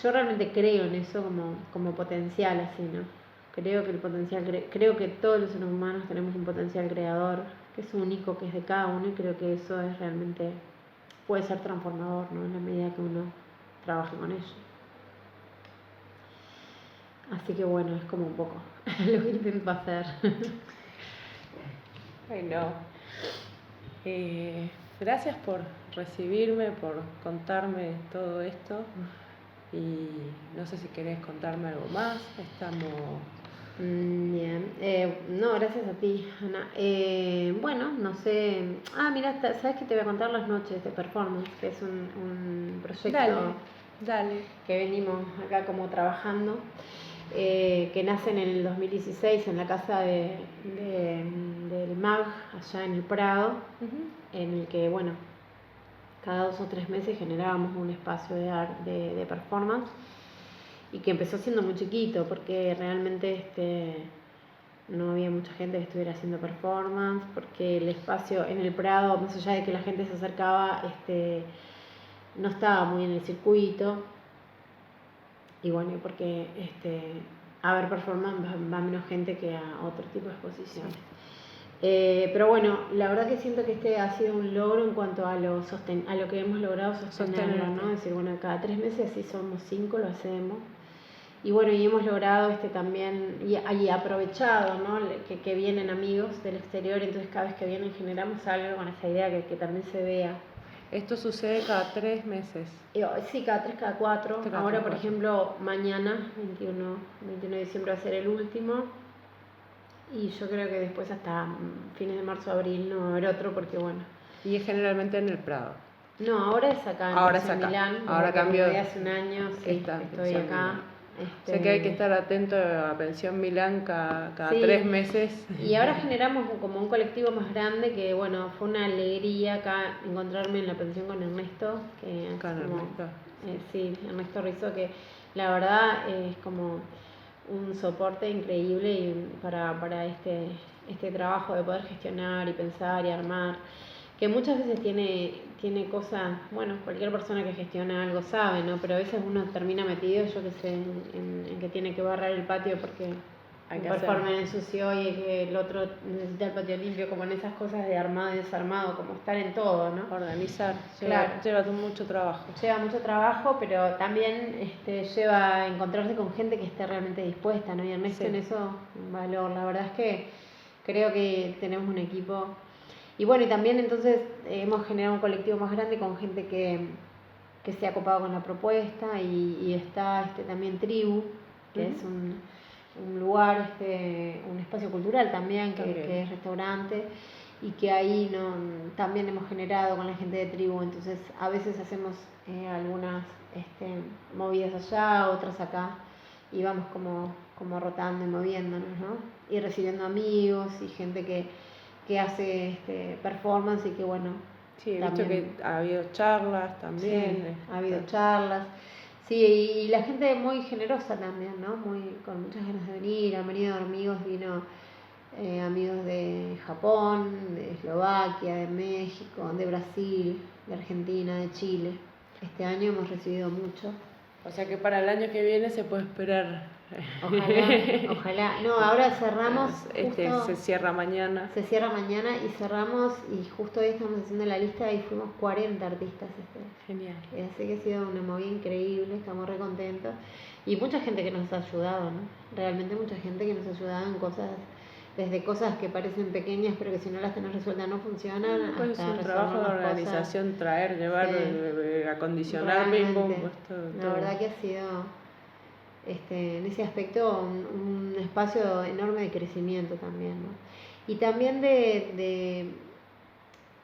yo realmente creo en eso como potencial, así, ¿no? Creo que el potencial, creo que todos los seres humanos tenemos un potencial creador que es único, que es de cada uno, y creo que eso es realmente, puede ser transformador, ¿no? En la medida que uno trabaje con ello. Así que bueno, es como un poco lo que intento hacer. Bueno, gracias por recibirme, por contarme todo esto. Y no sé si querés contarme algo más. Estamos... Bien, no, gracias a ti, Ana. Bueno, no sé. Mira, ¿sabes que te voy a contar las noches de performance? Que es un proyecto Dale. que venimos acá como trabajando, que nace en el 2016 en la casa del MAG, allá en el Prado, en el que, bueno, cada 2 o 3 meses generábamos un espacio de performance, y que empezó siendo muy chiquito porque realmente no había mucha gente que estuviera haciendo performance, porque el espacio en el Prado, más allá de que la gente se acercaba, no estaba muy en el circuito, y bueno, porque a ver performance va menos gente que a otro tipo de exposiciones. Pero bueno, la verdad que siento que ha sido un logro en cuanto a lo que hemos logrado sostenerlo, ¿no? Es decir, bueno, cada 3 meses, si somos 5, lo hacemos. Y bueno, y hemos logrado también, y aprovechado, ¿no? Que vienen amigos del exterior, entonces cada vez que vienen generamos algo con esa idea que también se vea. ¿Esto sucede cada 3 meses? Sí, cada 3, cada 4. Ahora, por ejemplo, mañana, 21 de diciembre, va a ser el último. Y yo creo que después hasta fines de marzo, abril no va a haber otro, porque bueno. ¿Y es generalmente en el Prado? No, ahora es acá en Milán. Ahora cambió. Hace un año, sí, estoy acá. O sea que hay que estar atento a Pensión Milán cada 3 meses. Y ahora generamos como un colectivo más grande que, bueno, fue una alegría acá encontrarme en la pensión con Ernesto. Sí, Ernesto Rizzo, que la verdad es como un soporte increíble para este trabajo de poder gestionar y pensar y armar, que muchas veces tiene cosas, bueno, cualquier persona que gestiona algo sabe, ¿no? Pero a veces uno termina metido, yo que sé, en que tiene que barrer el patio porque un performer ensució y que el otro necesita el patio limpio, como en esas cosas de armado y desarmado, como estar en todo, ¿no? Organizar, claro. Lleva mucho trabajo. Lleva mucho trabajo, pero también lleva a encontrarse con gente que esté realmente dispuesta, ¿no? Y Ernesto en eso, un valor. La verdad es que creo que tenemos un equipo. Y bueno, y también entonces hemos generado un colectivo más grande con gente que se ha copado con la propuesta, y está también Tribu, que es un lugar, un espacio cultural también, que es restaurante, y que ahí también hemos generado con la gente de Tribu. Entonces a veces hacemos algunas movidas allá, otras acá, y vamos como rotando y moviéndonos, ¿no? Y recibiendo amigos y gente que hace performance, y que bueno. Sí, he visto que ha habido charlas también. Sí, ha habido charlas. Sí, y la gente muy generosa también, ¿no? Con muchas ganas de venir. Han venido amigos, amigos de Japón, de Eslovaquia, de México, de Brasil, de Argentina, de Chile. Este año hemos recibido mucho. O sea que para el año que viene se puede esperar. Ojalá. No, ahora cerramos. Se cierra mañana. Se cierra mañana y cerramos, y justo hoy estamos haciendo la lista y fuimos 40 artistas. Genial. Así que ha sido una movida increíble, estamos re contentos. Y mucha gente que nos ha ayudado, ¿no? Realmente mucha gente que nos ha ayudado en cosas, desde cosas que parecen pequeñas pero que si no las tenés resueltas no funcionan. Pues hasta es un trabajo de organización, cosas. Traer, llevar, acondicionar mismo. La verdad que ha sido en ese aspecto un espacio enorme de crecimiento también, ¿no? Y también de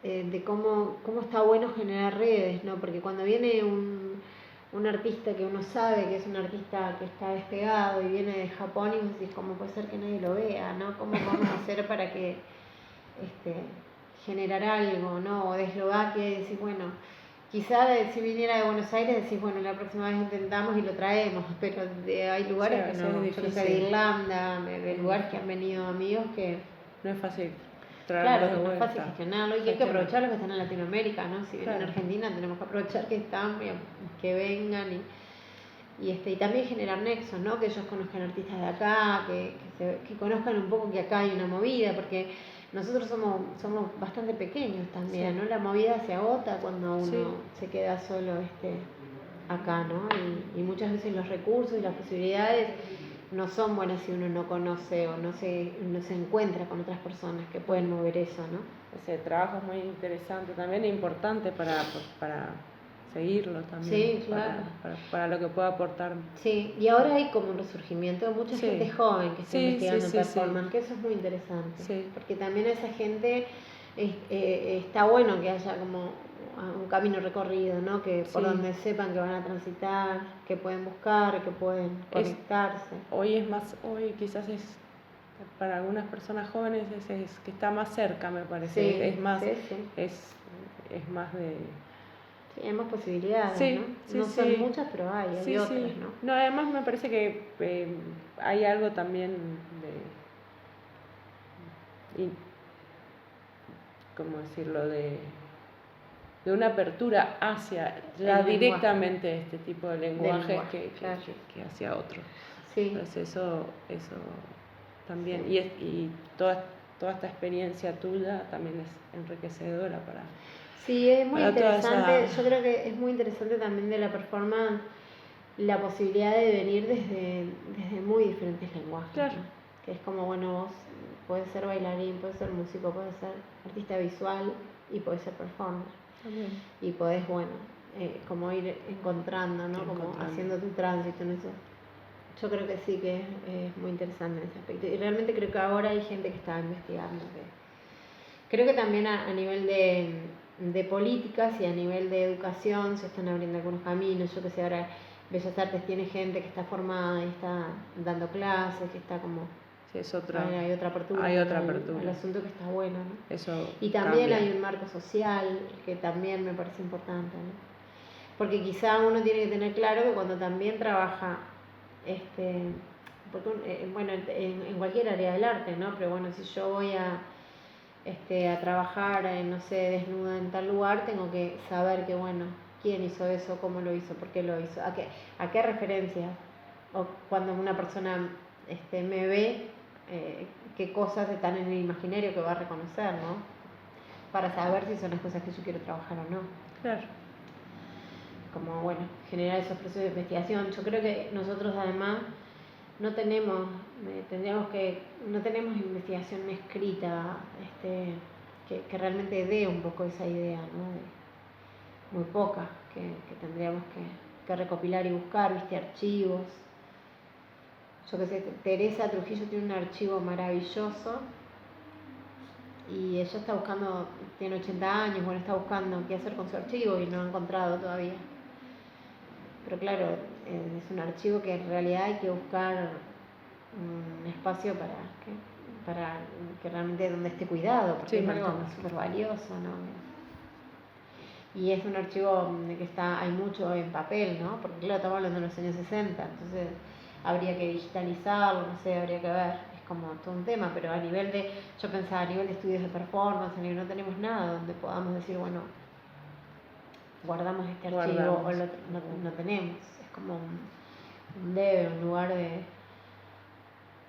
de cómo está bueno generar redes, ¿no? Porque cuando viene un artista que uno sabe que es un artista que está despegado y viene de Japón y vos decís, ¿cómo puede ser que nadie lo vea, ¿no? ¿Cómo vamos a hacer para que generar algo, ¿no? O de Eslovaquia y decís, bueno, quizá si viniera de Buenos Aires decís, bueno, la próxima vez intentamos y lo traemos, pero hay lugares que no, yo no sé, de Irlanda, de lugares que han venido amigos que... No es fácil traerlos de vuelta. No es fácil gestionarlo y hay que aprovechar los que están en Latinoamérica, ¿no? Si vienen en Argentina tenemos que aprovechar que están, que vengan y también generar nexos, ¿no? Que ellos conozcan artistas de acá, que conozcan un poco que acá hay una movida, porque nosotros somos bastante pequeños también, ¿no? La movida se agota cuando uno se queda solo acá, ¿no? Y muchas veces los recursos y las posibilidades no son buenas si uno no conoce o no se encuentra con otras personas que pueden mover eso, ¿no? Ese trabajo es muy interesante también e importante para seguirlo también. Sí, claro. Para lo que pueda aportar. Sí, y ahora hay como un resurgimiento de mucha gente joven que está investigando performance, que eso es muy interesante. Porque también a esa gente está bueno que haya como un camino recorrido, ¿no? Que por donde sepan que van a transitar, que pueden buscar, que pueden conectarse. Hoy quizás es para algunas personas jóvenes es que está más cerca, me parece. Es más de... Sí, hay más posibilidades, ¿no? No son muchas, pero hay otras, ¿no? No, además me parece que hay algo también ¿cómo decirlo? De una apertura hacia ya directamente este tipo de lenguajes que hacia otro. Sí. Entonces eso también, y toda esta experiencia tuya también es enriquecedora para... Sí, es muy interesante, yo creo que es muy interesante también de la performance la posibilidad de venir desde muy diferentes lenguajes. Claro. ¿No? Que es como, bueno, vos podés ser bailarín, podés ser músico, podés ser artista visual y podés ser performer. También. Y podés, bueno, como ir encontrando, ¿no? Como haciendo tu tránsito en eso. Yo creo que sí que es muy interesante en ese aspecto. Y realmente creo que ahora hay gente que está investigando. Creo que también a nivel de políticas y a nivel de educación se están abriendo algunos caminos. Yo que sé, ahora Bellas Artes tiene gente que está formada y está dando clases, que está como... Sí, es otra, hay otra apertura. Hay otra apertura. El asunto que está bueno, ¿no? Eso y también cambia. Hay un marco social que también me parece importante, ¿no? Porque quizá uno tiene que tener claro que cuando también trabaja, porque, bueno, en cualquier área del arte, ¿no? Pero bueno, si yo voy a trabajar, no sé, desnuda en tal lugar, tengo que saber que, bueno, quién hizo eso, cómo lo hizo, por qué lo hizo, a qué referencia, o cuando una persona me ve, qué cosas están en el imaginario que va a reconocer, ¿no? Para saber si son las cosas que yo quiero trabajar o no. Claro. Como, bueno, generar esos procesos de investigación. Yo creo que nosotros además no tenemos investigación escrita que realmente dé un poco esa idea, ¿no? Muy poca, que tendríamos que recopilar y buscar, archivos. Yo que sé, Teresa Trujillo tiene un archivo maravilloso y ella está buscando, tiene 80 años, bueno, está buscando qué hacer con su archivo y no ha encontrado todavía. Pero claro, es un archivo que en realidad hay que buscar un espacio para que realmente donde esté cuidado, porque es algo súper valioso, ¿no? Y es un archivo que hay mucho en papel, ¿no? Porque claro, estamos hablando de los años 60, entonces habría que digitalizarlo, no sé, habría que ver, es como todo un tema, pero yo pensaba a nivel de estudios de performance, no tenemos nada donde podamos decir, bueno, guardamos este archivo o no tenemos, es como un debe, un lugar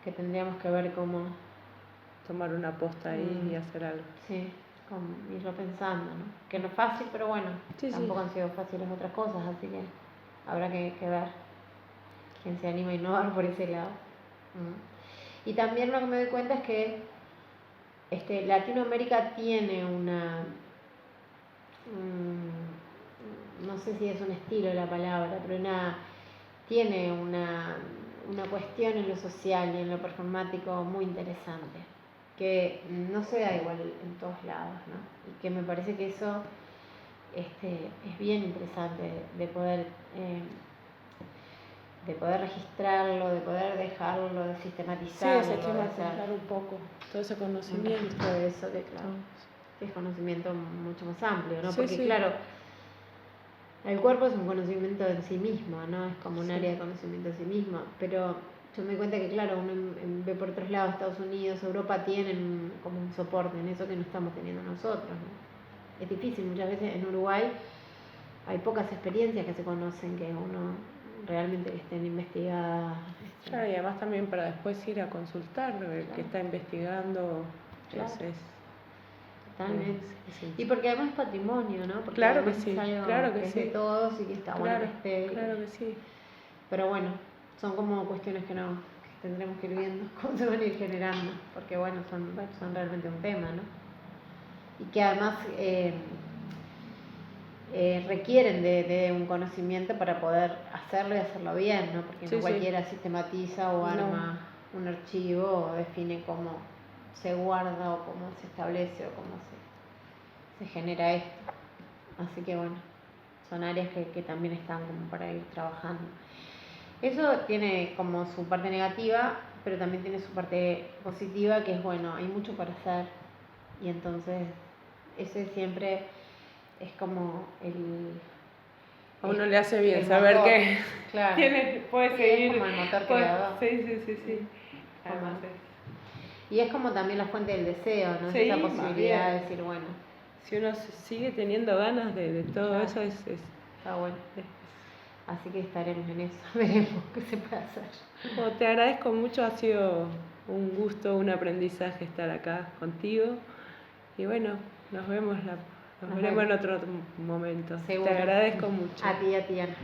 que tendríamos que ver cómo tomar una posta ahí y hacer algo. Sí, como irlo pensando, ¿no? Que no es fácil, pero bueno, tampoco han sido fáciles otras cosas, así que habrá que ver quién se anima a innovar por ese lado. Y también lo que me doy cuenta es que Latinoamérica tiene no sé si es un estilo la palabra, pero tiene una cuestión en lo social y en lo performático muy interesante. que no se da igual en todos lados, ¿no? Y que me parece que eso es bien interesante de poder registrarlo, de poder dejarlo, de sistematizarlo. Sí, sistematizar un poco todo ese conocimiento. Todo eso que, claro, es conocimiento mucho más amplio, ¿no? Sí, Porque, sí. claro, el cuerpo es un conocimiento en sí mismo, ¿no? Es como un Sí. área de conocimiento en sí mismo, pero yo me doy cuenta que, claro, uno ve por otros lados, Estados Unidos, Europa tienen como un soporte en eso que no estamos teniendo nosotros, ¿no? Es difícil, muchas veces en Uruguay hay pocas experiencias que se conocen que uno realmente estén investigadas. Claro, y además también para después ir a consultar, el que está investigando, Claro. eso es. Totalmente. Sí. Y porque además es patrimonio, ¿no? Porque Claro que además sí, es algo claro que que es sí. de todos y que está bueno que esté. Claro que sí. Pero bueno, son como cuestiones que tendremos que ir viendo cómo se van a ir generando, porque bueno, son realmente un tema, ¿no? Y que además requieren de un conocimiento para poder hacerlo y hacerlo bien, ¿no? Porque no cualquiera sistematiza o arma un archivo o define cómo se guarda o cómo se establece o cómo se genera esto. Así que bueno, son áreas que también están como para ir trabajando. Eso tiene como su parte negativa, pero también tiene su parte positiva, que es bueno, hay mucho para hacer y entonces ese siempre es como a uno le hace bien el saber motor, que claro, puede seguir. es como el motor creador. Sí. Además y es como también la fuente del deseo, ¿no? Sí, esa posibilidad de decir, bueno, si uno sigue teniendo ganas de todo eso, está bueno. Así que estaremos en eso, veremos qué se puede hacer. Bueno, te agradezco mucho, ha sido un gusto, un aprendizaje estar acá contigo. Y bueno, nos veremos en otro momento. Seguro. Te agradezco mucho. A ti, Ana.